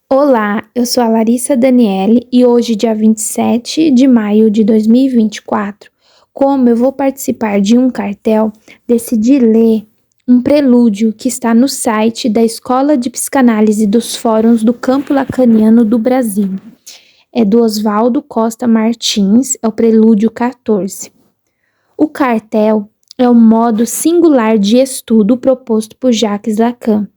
Olá, eu sou a Larissa Daniele e hoje, dia 27 de maio de 2024, como eu vou participar de um cartel, decidi ler um prelúdio que está no site da Escola de Psicanálise dos Fóruns do Campo Lacaniano do Brasil. É do Oswaldo Costa Martins, é o prelúdio 14. O cartel é um modo singular de estudo proposto por Jacques Lacan,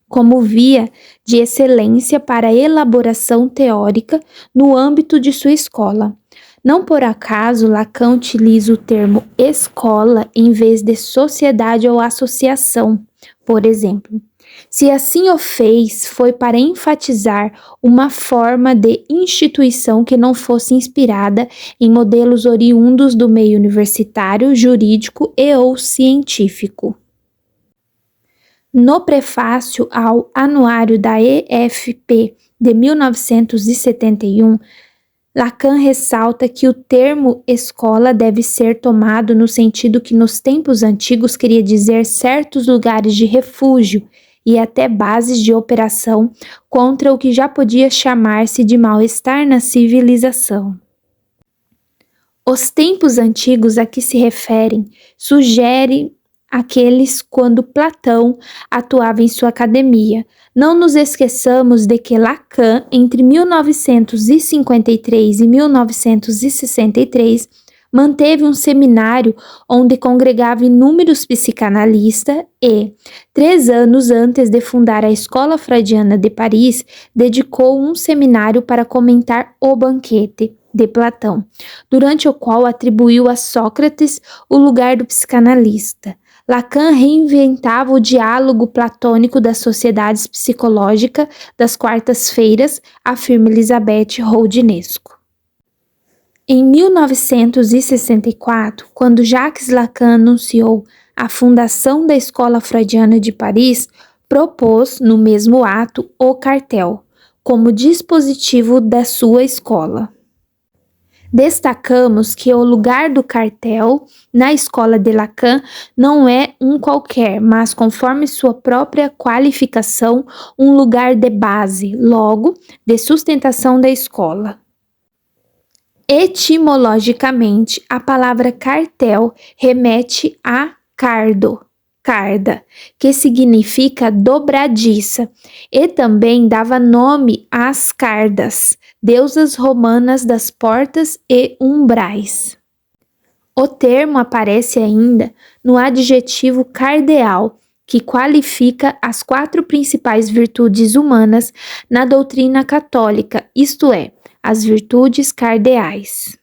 como via de excelência para a elaboração teórica no âmbito de sua escola. Não por acaso Lacan utiliza o termo escola em vez de sociedade ou associação, por exemplo. Se assim o fez, foi para enfatizar uma forma de instituição que não fosse inspirada em modelos oriundos do meio universitário, jurídico e ou científico. No prefácio ao Anuário da EFP de 1971, Lacan ressalta que o termo escola deve ser tomado no sentido que nos tempos antigos queria dizer certos lugares de refúgio e até bases de operação contra o que já podia chamar-se de mal-estar na civilização. Os tempos antigos a que se referem sugerem aqueles quando Platão atuava em sua academia. Não nos esqueçamos de que Lacan, entre 1953 e 1963, manteve um seminário onde congregava inúmeros psicanalistas e, 3 anos antes de fundar a Escola Freudiana de Paris, dedicou um seminário para comentar O Banquete de Platão, durante o qual atribuiu a Sócrates o lugar do psicanalista. Lacan reinventava o diálogo platônico das sociedades psicológicas das quartas-feiras, afirma Elizabeth Roudinesco. Em 1964, quando Jacques Lacan anunciou a fundação da Escola Freudiana de Paris, propôs, no mesmo ato, o cartel, como dispositivo da sua escola. Destacamos que o lugar do cartel na escola de Lacan não é um qualquer, mas, conforme sua própria qualificação, um lugar de base, logo, de sustentação da escola. Etimologicamente, a palavra cartel remete a cardo, carda, que significa dobradiça, e também dava nome às cardas, deusas romanas das portas e umbrais. O termo aparece ainda no adjetivo cardeal, que qualifica as 4 principais virtudes humanas na doutrina católica, isto é, as virtudes cardeais.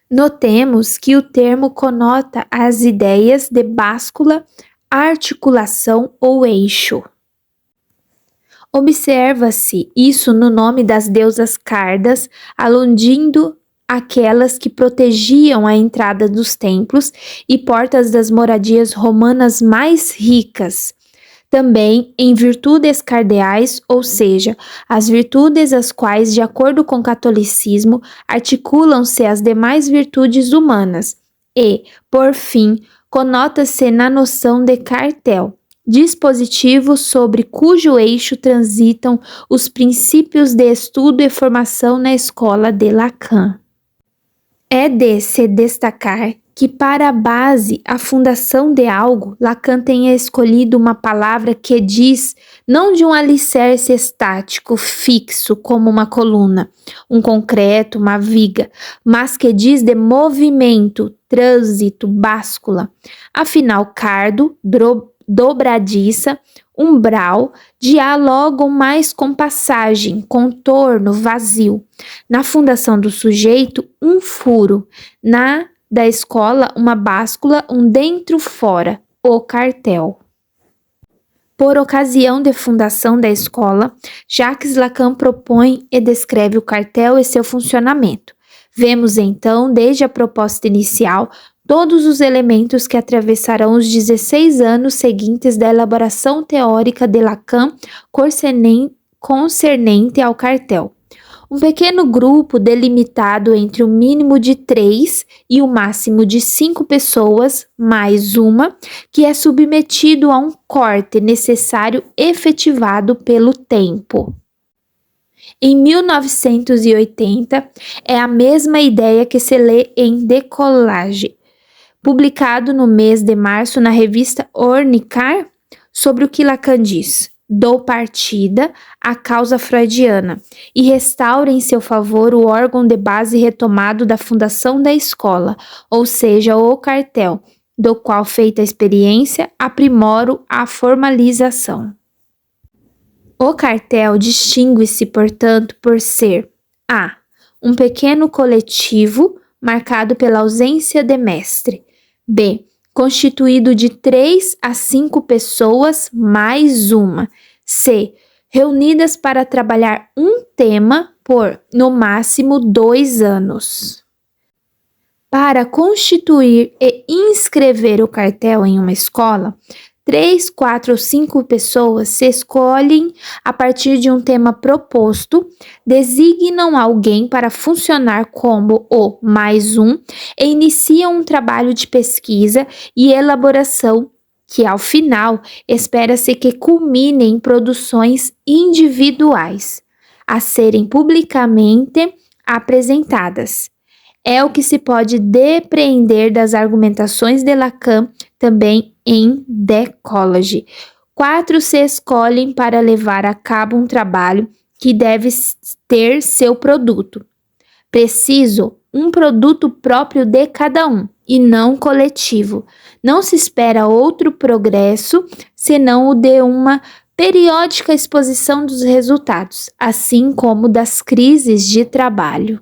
Notemos que o termo conota as ideias de báscula, articulação ou eixo. Observa-se isso no nome das deusas cardas, aludindo aquelas que protegiam a entrada dos templos e portas das moradias romanas mais ricas. Também em virtudes cardeais, ou seja, as virtudes as quais, de acordo com o catolicismo, articulam-se às demais virtudes humanas. E, por fim, conota-se na noção de cartel, dispositivo sobre cujo eixo transitam os princípios de estudo e formação na escola de Lacan. É de se destacar que, para a base, a fundação de algo, Lacan tenha escolhido uma palavra que diz não de um alicerce estático, fixo, como uma coluna, um concreto, uma viga, mas que diz de movimento, trânsito, báscula. Afinal, cardo, dobradiça, umbral, dialogam mais com passagem, contorno, vazio. Na fundação do sujeito, um furo. Na da escola, uma báscula, um dentro-fora, o cartel. Por ocasião de fundação da escola, Jacques Lacan propõe e descreve o cartel e seu funcionamento. Vemos então, desde a proposta inicial, todos os elementos que atravessarão os 16 anos seguintes da elaboração teórica de Lacan concernente ao cartel. Um pequeno grupo delimitado entre o mínimo de 3 e o máximo de 5 pessoas, mais uma, que é submetido a um corte necessário efetivado pelo tempo. Em 1980, é a mesma ideia que se lê em Decolage, publicado no mês de março na revista Ornicar, sobre o que Lacan diz. Dou partida à causa freudiana e restauro em seu favor o órgão de base retomado da fundação da escola, ou seja, o cartel, do qual, feita a experiência, aprimoro a formalização. O cartel distingue-se, portanto, por ser a. Um pequeno coletivo marcado pela ausência de mestre. B. Constituído de 3 a 5 pessoas mais uma. C. Reunidas para trabalhar um tema por, no máximo, 2 anos. Para constituir e inscrever o cartel em uma escola, 3, 4 ou 5 pessoas se escolhem a partir de um tema proposto, designam alguém para funcionar como o mais um e iniciam um trabalho de pesquisa e elaboração que, ao final, espera-se que culmine em produções individuais, a serem publicamente apresentadas. É o que se pode depreender das argumentações de Lacan também em Decolage. 4 se escolhem para levar a cabo um trabalho que deve ter seu produto. Preciso um produto próprio de cada um e não coletivo. Não se espera outro progresso senão o de uma periódica exposição dos resultados, assim como das crises de trabalho.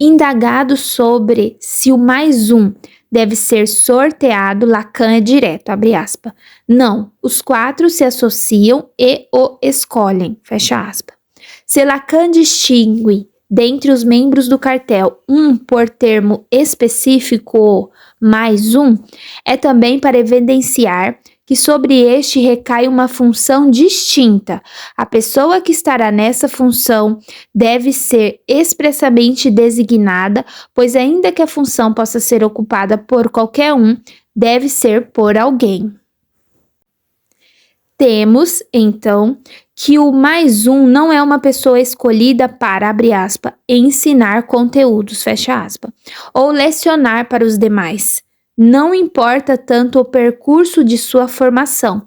Indagado sobre se o mais um deve ser sorteado, Lacan é direto, abre aspas. Não, os 4 se associam e o escolhem, fecha aspas. Se Lacan distingue dentre os membros do cartel um por termo específico, mais um, é também para evidenciar que sobre este recai uma função distinta. A pessoa que estará nessa função deve ser expressamente designada, pois ainda que a função possa ser ocupada por qualquer um, deve ser por alguém. Temos, então, que o mais um não é uma pessoa escolhida para, abre aspas, ensinar conteúdos, fecha aspas, ou lecionar para os demais. Não importa tanto o percurso de sua formação,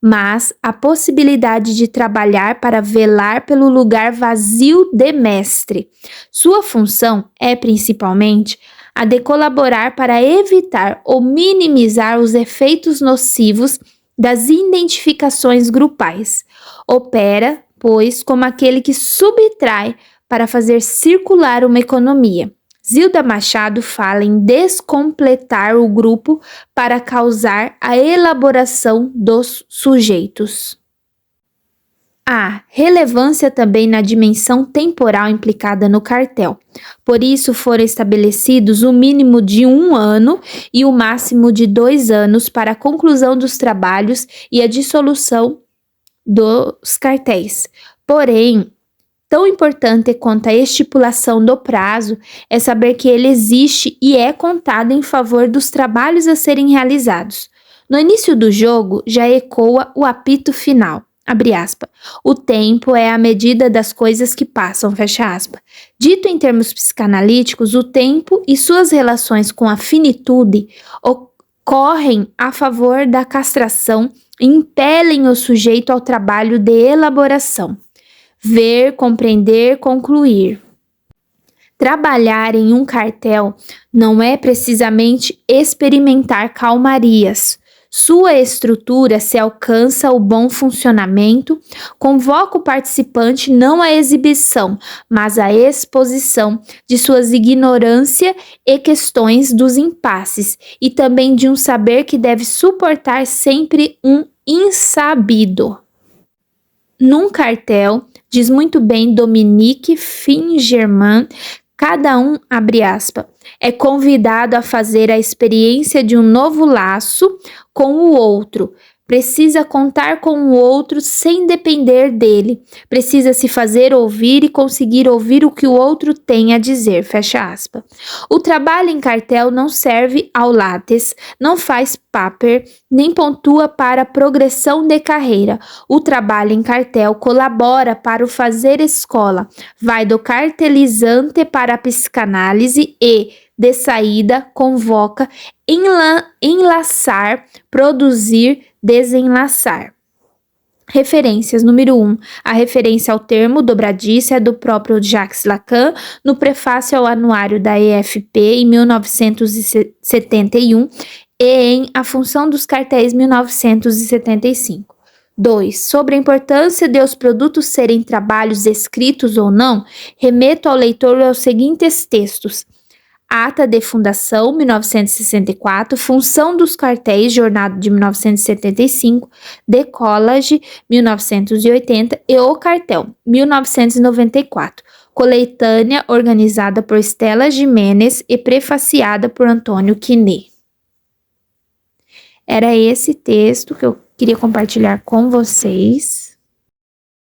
mas a possibilidade de trabalhar para velar pelo lugar vazio de mestre. Sua função é, principalmente, a de colaborar para evitar ou minimizar os efeitos nocivos das identificações grupais. Opera, pois, como aquele que subtrai para fazer circular uma economia. Zilda Machado fala em descompletar o grupo para causar a elaboração dos sujeitos. Há relevância também na dimensão temporal implicada no cartel. Por isso foram estabelecidos o mínimo de 1 ano e o máximo de 2 anos para a conclusão dos trabalhos e a dissolução dos cartéis. Porém, tão importante quanto a estipulação do prazo é saber que ele existe e é contado em favor dos trabalhos a serem realizados. No início do jogo já ecoa o apito final, abre aspas. O tempo é a medida das coisas que passam, fecha aspas. Dito em termos psicanalíticos, o tempo e suas relações com a finitude ocorrem a favor da castração e impelem o sujeito ao trabalho de elaboração. Ver, compreender, concluir. Trabalhar em um cartel não é precisamente experimentar calmarias. Sua estrutura se alcança o bom funcionamento, convoca o participante não à exibição, mas à exposição de suas ignorância e questões dos impasses, e também de um saber que deve suportar sempre um insabido. Num cartel, diz muito bem Dominique Fingerman, cada um, abre aspas, é convidado a fazer a experiência de um novo laço com o outro, precisa contar com o outro sem depender dele, precisa se fazer ouvir e conseguir ouvir o que o outro tem a dizer, fecha aspas. O trabalho em cartel não serve ao Lattes, não faz paper, nem pontua para a progressão de carreira. O trabalho em cartel colabora para o fazer escola, vai do cartelizante para a psicanálise e, de saída, convoca, enlaçar, produzir, desenlaçar. Referências. Número 1. A referência ao termo dobradiça é do próprio Jacques Lacan, no prefácio ao anuário da EFP em 1971 e em A Função dos Cartéis 1975. 2. Sobre a importância de os produtos serem trabalhos escritos ou não, remeto ao leitor aos seguintes textos. Ata de Fundação, 1964, Função dos Cartéis, Jornada de 1975, Decollage, 1980 e O Cartel, 1994. Coletânea organizada por Stella Jimenez e prefaciada por Antônio Quinet. Era esse texto que eu queria compartilhar com vocês.